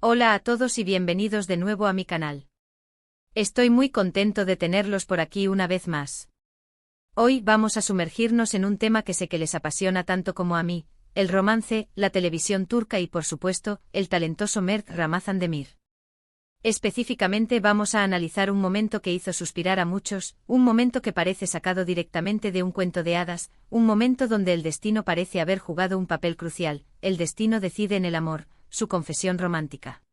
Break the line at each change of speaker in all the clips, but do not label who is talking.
Hola a todos y bienvenidos de nuevo a mi canal. Estoy muy contento de tenerlos por aquí una vez más. Hoy vamos a sumergirnos en un tema que sé que les apasiona tanto como a mí, el romance, la televisión turca y por supuesto, el talentoso Mert Ramazan Demir. Específicamente vamos a analizar un momento que hizo suspirar a muchos, un momento que parece sacado directamente de un cuento de hadas, un momento donde el destino parece haber jugado un papel crucial, el destino decide en el amor, su confesión romántica.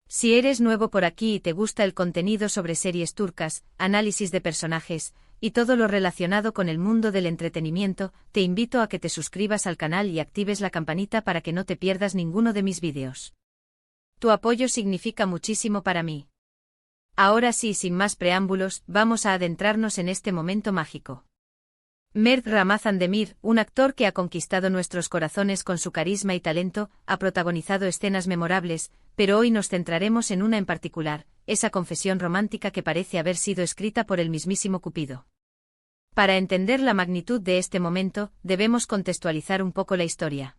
Si eres nuevo por aquí y te gusta el contenido sobre series turcas, análisis de personajes, y todo lo relacionado con el mundo del entretenimiento, te invito a que te suscribas al canal y actives la campanita para que no te pierdas ninguno de mis vídeos. Tu apoyo significa muchísimo para mí. Ahora sí, sin más preámbulos, vamos a adentrarnos en este momento mágico. Mert Ramazan Demir, un actor que ha conquistado nuestros corazones con su carisma y talento, ha protagonizado escenas memorables, pero hoy nos centraremos en una en particular, esa confesión romántica que parece haber sido escrita por el mismísimo Cupido. Para entender la magnitud de este momento, debemos contextualizar un poco la historia.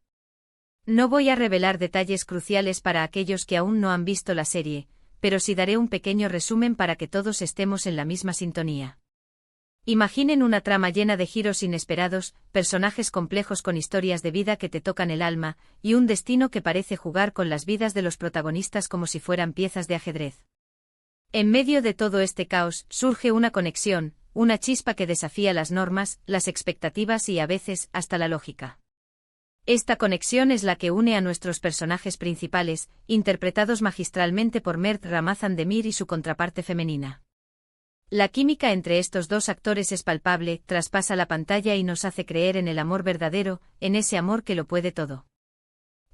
No voy a revelar detalles cruciales para aquellos que aún no han visto la serie, pero sí daré un pequeño resumen para que todos estemos en la misma sintonía. Imaginen una trama llena de giros inesperados, personajes complejos con historias de vida que te tocan el alma, y un destino que parece jugar con las vidas de los protagonistas como si fueran piezas de ajedrez. En medio de todo este caos, surge una conexión, una chispa que desafía las normas, las expectativas y a veces, hasta la lógica. Esta conexión es la que une a nuestros personajes principales, interpretados magistralmente por Mert Ramazan Demir y su contraparte femenina. La química entre estos dos actores es palpable, traspasa la pantalla y nos hace creer en el amor verdadero, en ese amor que lo puede todo.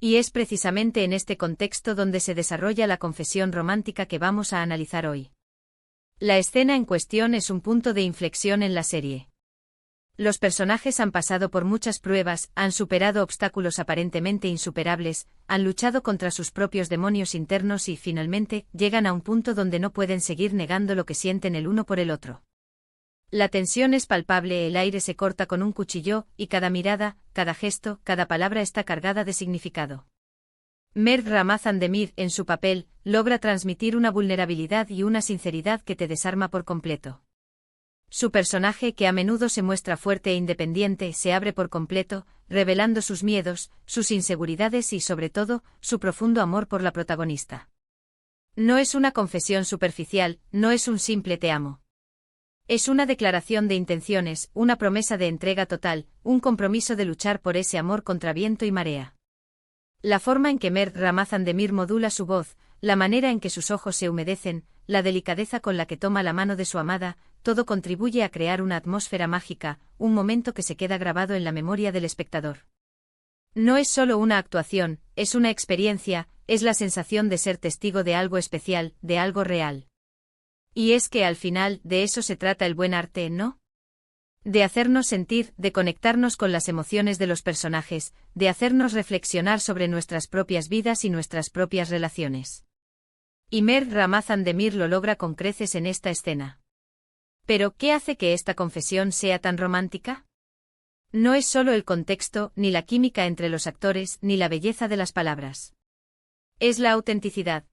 Y es precisamente en este contexto donde se desarrolla la confesión romántica que vamos a analizar hoy. La escena en cuestión es un punto de inflexión en la serie. Los personajes han pasado por muchas pruebas, han superado obstáculos aparentemente insuperables, han luchado contra sus propios demonios internos y, finalmente, llegan a un punto donde no pueden seguir negando lo que sienten el uno por el otro. La tensión es palpable, el aire se corta con un cuchillo, y cada mirada, cada gesto, cada palabra está cargada de significado. Mert Ramazan Demir, en su papel, logra transmitir una vulnerabilidad y una sinceridad que te desarma por completo. Su personaje, que a menudo se muestra fuerte e independiente, se abre por completo, revelando sus miedos, sus inseguridades y, sobre todo, su profundo amor por la protagonista. No es una confesión superficial, no es un simple te amo. Es una declaración de intenciones, una promesa de entrega total, un compromiso de luchar por ese amor contra viento y marea. La forma en que Mert Ramazan Demir modula su voz, la manera en que sus ojos se humedecen, la delicadeza con la que toma la mano de su amada, todo contribuye a crear una atmósfera mágica, un momento que se queda grabado en la memoria del espectador. No es solo una actuación, es una experiencia, es la sensación de ser testigo de algo especial, de algo real. Y es que al final, de eso se trata el buen arte, ¿no? De hacernos sentir, de conectarnos con las emociones de los personajes, de hacernos reflexionar sobre nuestras propias vidas y nuestras propias relaciones. Y Mert Ramazan Demir lo logra con creces en esta escena. Pero, ¿qué hace que esta confesión sea tan romántica? No es solo el contexto, ni la química entre los actores, ni la belleza de las palabras. Es la autenticidad.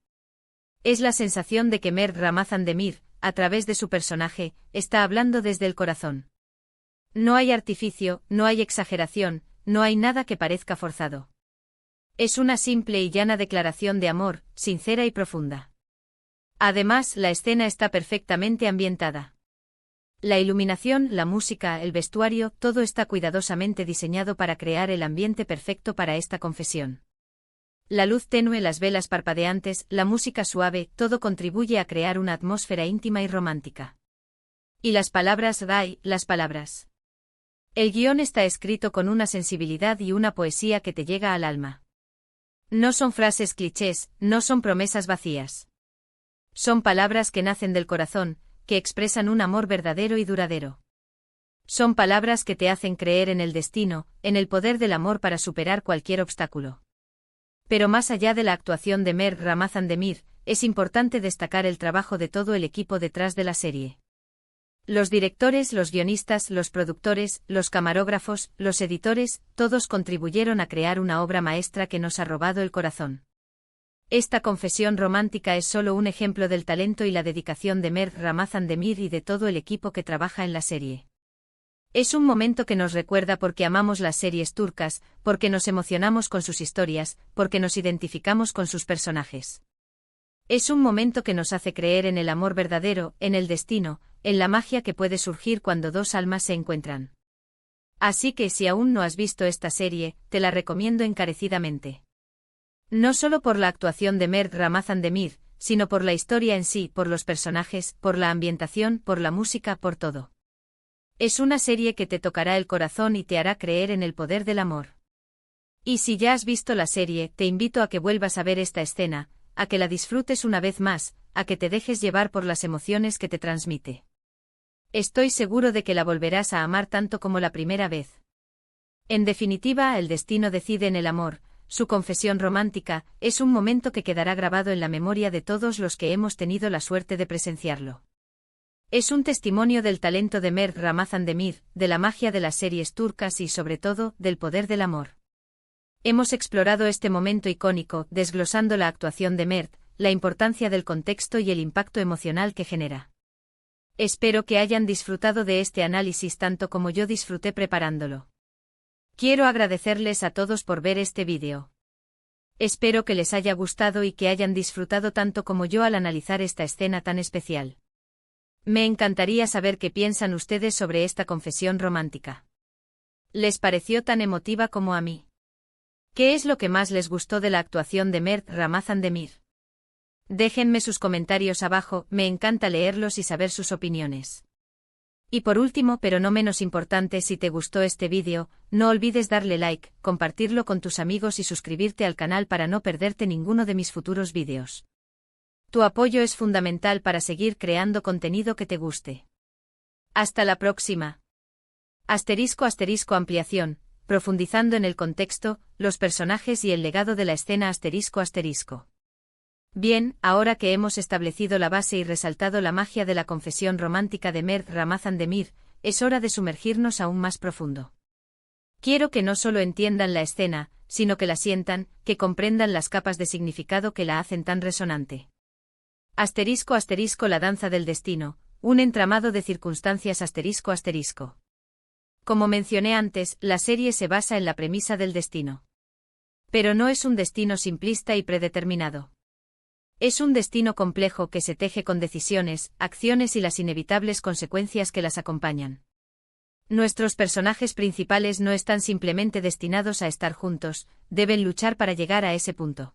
Es la sensación de que Mert Ramazan Demir, a través de su personaje, está hablando desde el corazón. No hay artificio, no hay exageración, no hay nada que parezca forzado. Es una simple y llana declaración de amor, sincera y profunda. Además, la escena está perfectamente ambientada. La iluminación, la música, el vestuario, todo está cuidadosamente diseñado para crear el ambiente perfecto para esta confesión. La luz tenue, las velas parpadeantes, la música suave, todo contribuye a crear una atmósfera íntima y romántica. Y las palabras, las palabras. El guión está escrito con una sensibilidad y una poesía que te llega al alma. No son frases clichés, no son promesas vacías. Son palabras que nacen del corazón, que expresan un amor verdadero y duradero. Son palabras que te hacen creer en el destino, en el poder del amor para superar cualquier obstáculo. Pero más allá de la actuación de Mert Ramazan Demir, es importante destacar el trabajo de todo el equipo detrás de la serie. Los directores, los guionistas, los productores, los camarógrafos, los editores, todos contribuyeron a crear una obra maestra que nos ha robado el corazón. Esta confesión romántica es solo un ejemplo del talento y la dedicación de Mert Ramazan Demir y de todo el equipo que trabaja en la serie. Es un momento que nos recuerda por qué amamos las series turcas, porque nos emocionamos con sus historias, porque nos identificamos con sus personajes. Es un momento que nos hace creer en el amor verdadero, en el destino, en la magia que puede surgir cuando dos almas se encuentran. Así que si aún no has visto esta serie, te la recomiendo encarecidamente. No solo por la actuación de Mert Ramazan Demir, sino por la historia en sí, por los personajes, por la ambientación, por la música, por todo. Es una serie que te tocará el corazón y te hará creer en el poder del amor. Y si ya has visto la serie, te invito a que vuelvas a ver esta escena, a que la disfrutes una vez más, a que te dejes llevar por las emociones que te transmite. Estoy seguro de que la volverás a amar tanto como la primera vez. En definitiva, el destino decide en el amor. Su confesión romántica es un momento que quedará grabado en la memoria de todos los que hemos tenido la suerte de presenciarlo. Es un testimonio del talento de Mert Ramazan Demir, de la magia de las series turcas y sobre todo, del poder del amor. Hemos explorado este momento icónico, desglosando la actuación de Mert, la importancia del contexto y el impacto emocional que genera. Espero que hayan disfrutado de este análisis tanto como yo disfruté preparándolo. Quiero agradecerles a todos por ver este vídeo. Espero que les haya gustado y que hayan disfrutado tanto como yo al analizar esta escena tan especial. Me encantaría saber qué piensan ustedes sobre esta confesión romántica. ¿Les pareció tan emotiva como a mí? ¿Qué es lo que más les gustó de la actuación de Mert Ramazan Demir? Déjenme sus comentarios abajo, me encanta leerlos y saber sus opiniones. Y por último, pero no menos importante, si te gustó este vídeo, no olvides darle like, compartirlo con tus amigos y suscribirte al canal para no perderte ninguno de mis futuros vídeos. Tu apoyo es fundamental para seguir creando contenido que te guste. Hasta la próxima. Ampliación, profundizando en el contexto, los personajes y el legado de la escena ***. Bien, ahora que hemos establecido la base y resaltado la magia de la confesión romántica de Mert Ramazan Demir, es hora de sumergirnos aún más profundo. Quiero que no solo entiendan la escena, sino que la sientan, que comprendan las capas de significado que la hacen tan resonante. La danza del destino, un entramado de circunstancias ***. Como mencioné antes, la serie se basa en la premisa del destino. Pero no es un destino simplista y predeterminado. Es un destino complejo que se teje con decisiones, acciones y las inevitables consecuencias que las acompañan. Nuestros personajes principales no están simplemente destinados a estar juntos, deben luchar para llegar a ese punto.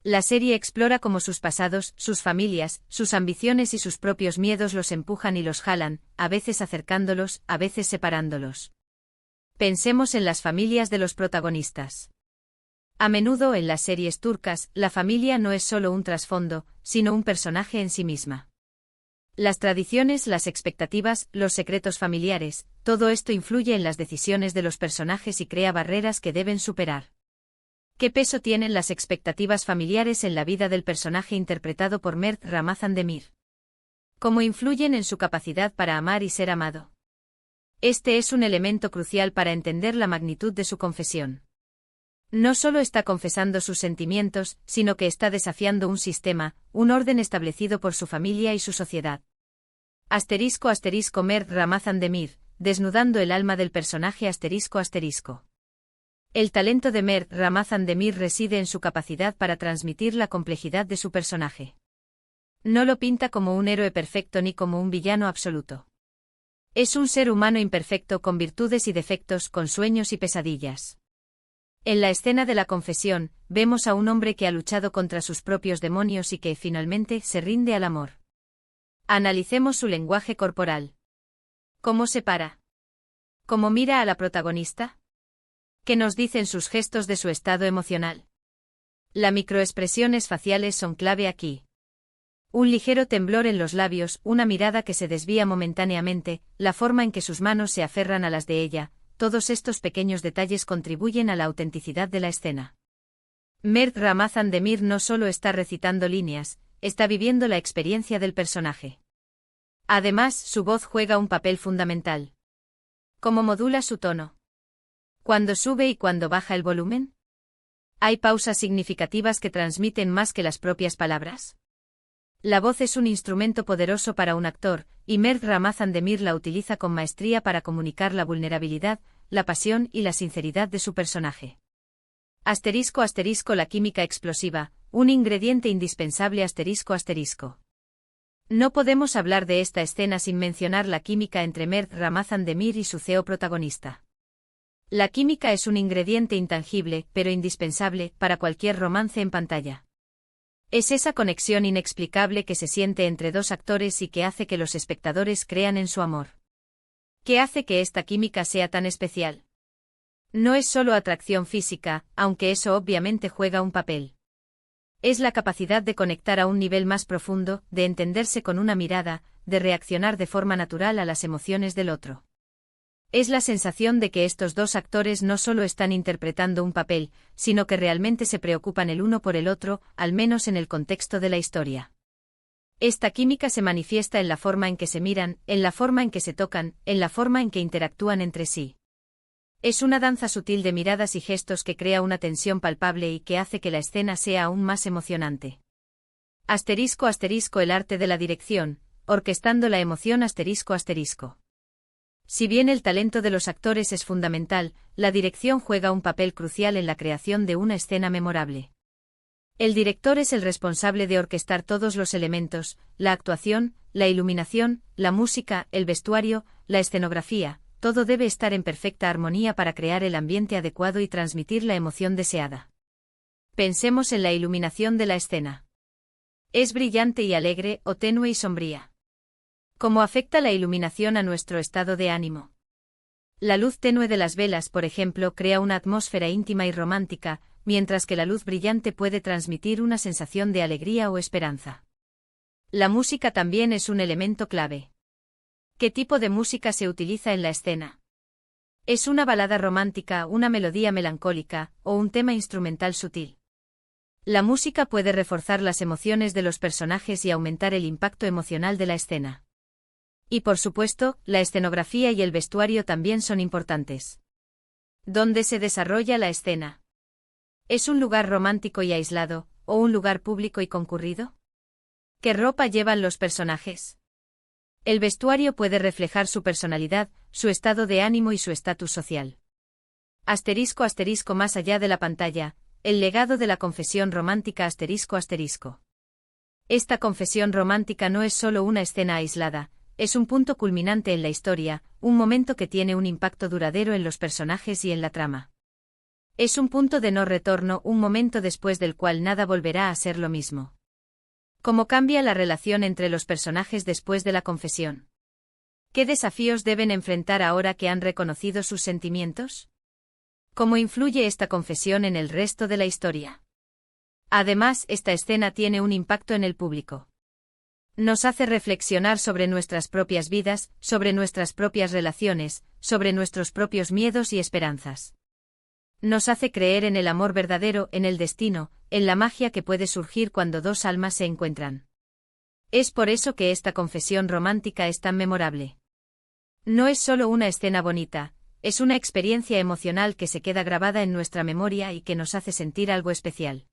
La serie explora cómo sus pasados, sus familias, sus ambiciones y sus propios miedos los empujan y los jalan, a veces acercándolos, a veces separándolos. Pensemos en las familias de los protagonistas. A menudo en las series turcas, la familia no es solo un trasfondo, sino un personaje en sí misma. Las tradiciones, las expectativas, los secretos familiares, todo esto influye en las decisiones de los personajes y crea barreras que deben superar. ¿Qué peso tienen las expectativas familiares en la vida del personaje interpretado por Mert Ramazan Demir? ¿Cómo influyen en su capacidad para amar y ser amado? Este es un elemento crucial para entender la magnitud de su confesión. No solo está confesando sus sentimientos, sino que está desafiando un sistema, un orden establecido por su familia y su sociedad. Mert Ramazan Demir, desnudando el alma del personaje ***. El talento de Mert Ramazan Demir reside en su capacidad para transmitir la complejidad de su personaje. No lo pinta como un héroe perfecto ni como un villano absoluto. Es un ser humano imperfecto con virtudes y defectos, con sueños y pesadillas. En la escena de la confesión, vemos a un hombre que ha luchado contra sus propios demonios y que, finalmente, se rinde al amor. Analicemos su lenguaje corporal. ¿Cómo se para? ¿Cómo mira a la protagonista? ¿Qué nos dicen sus gestos de su estado emocional? Las microexpresiones faciales son clave aquí. Un ligero temblor en los labios, una mirada que se desvía momentáneamente, la forma en que sus manos se aferran a las de ella. Todos estos pequeños detalles contribuyen a la autenticidad de la escena. Mert Ramazan Demir no solo está recitando líneas, está viviendo la experiencia del personaje. Además, su voz juega un papel fundamental. ¿Cómo modula su tono? ¿Cuándo sube y cuándo baja el volumen? ¿Hay pausas significativas que transmiten más que las propias palabras? La voz es un instrumento poderoso para un actor, y Mert Ramazan Demir la utiliza con maestría para comunicar la vulnerabilidad, la pasión y la sinceridad de su personaje. *** La química explosiva, un ingrediente indispensable ***. No podemos hablar de esta escena sin mencionar la química entre Mert Ramazan Demir y su CEO protagonista. La química es un ingrediente intangible, pero indispensable, para cualquier romance en pantalla. Es esa conexión inexplicable que se siente entre dos actores y que hace que los espectadores crean en su amor. ¿Qué hace que esta química sea tan especial? No es solo atracción física, aunque eso obviamente juega un papel. Es la capacidad de conectar a un nivel más profundo, de entenderse con una mirada, de reaccionar de forma natural a las emociones del otro. Es la sensación de que estos dos actores no solo están interpretando un papel, sino que realmente se preocupan el uno por el otro, al menos en el contexto de la historia. Esta química se manifiesta en la forma en que se miran, en la forma en que se tocan, en la forma en que interactúan entre sí. Es una danza sutil de miradas y gestos que crea una tensión palpable y que hace que la escena sea aún más emocionante. *** El arte de la dirección, orquestando la emoción ***. Si bien el talento de los actores es fundamental, la dirección juega un papel crucial en la creación de una escena memorable. El director es el responsable de orquestar todos los elementos: la actuación, la iluminación, la música, el vestuario, la escenografía. Todo debe estar en perfecta armonía para crear el ambiente adecuado y transmitir la emoción deseada. Pensemos en la iluminación de la escena. ¿Es brillante y alegre o tenue y sombría? ¿Cómo afecta la iluminación a nuestro estado de ánimo? La luz tenue de las velas, por ejemplo, crea una atmósfera íntima y romántica, mientras que la luz brillante puede transmitir una sensación de alegría o esperanza. La música también es un elemento clave. ¿Qué tipo de música se utiliza en la escena? ¿Es una balada romántica, una melodía melancólica, o un tema instrumental sutil? La música puede reforzar las emociones de los personajes y aumentar el impacto emocional de la escena. Y por supuesto, la escenografía y el vestuario también son importantes. ¿Dónde se desarrolla la escena? ¿Es un lugar romántico y aislado, o un lugar público y concurrido? ¿Qué ropa llevan los personajes? El vestuario puede reflejar su personalidad, su estado de ánimo y su estatus social. ***. Más allá de la pantalla, el legado de la confesión romántica ***. Esta confesión romántica no es solo una escena aislada, es un punto culminante en la historia, un momento que tiene un impacto duradero en los personajes y en la trama. Es un punto de no retorno, un momento después del cual nada volverá a ser lo mismo. ¿Cómo cambia la relación entre los personajes después de la confesión? ¿Qué desafíos deben enfrentar ahora que han reconocido sus sentimientos? ¿Cómo influye esta confesión en el resto de la historia? Además, esta escena tiene un impacto en el público. Nos hace reflexionar sobre nuestras propias vidas, sobre nuestras propias relaciones, sobre nuestros propios miedos y esperanzas. Nos hace creer en el amor verdadero, en el destino, en la magia que puede surgir cuando dos almas se encuentran. Es por eso que esta confesión romántica es tan memorable. No es solo una escena bonita, es una experiencia emocional que se queda grabada en nuestra memoria y que nos hace sentir algo especial.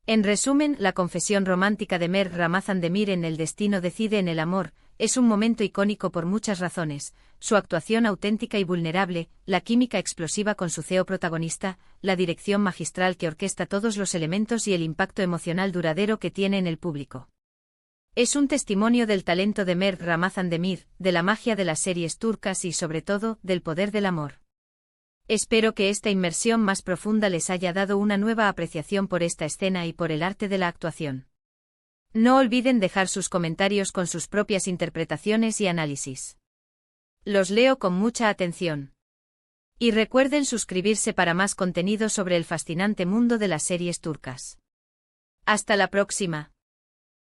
En resumen, la confesión romántica de Mert Ramazan Demir en El destino decide en el amor, es un momento icónico por muchas razones: su actuación auténtica y vulnerable, la química explosiva con su CEO protagonista, la dirección magistral que orquesta todos los elementos y el impacto emocional duradero que tiene en el público. Es un testimonio del talento de Mert Ramazan Demir, de la magia de las series turcas y sobre todo, del poder del amor. Espero que esta inmersión más profunda les haya dado una nueva apreciación por esta escena y por el arte de la actuación. No olviden dejar sus comentarios con sus propias interpretaciones y análisis. Los leo con mucha atención. Y recuerden suscribirse para más contenido sobre el fascinante mundo de las series turcas. Hasta la próxima.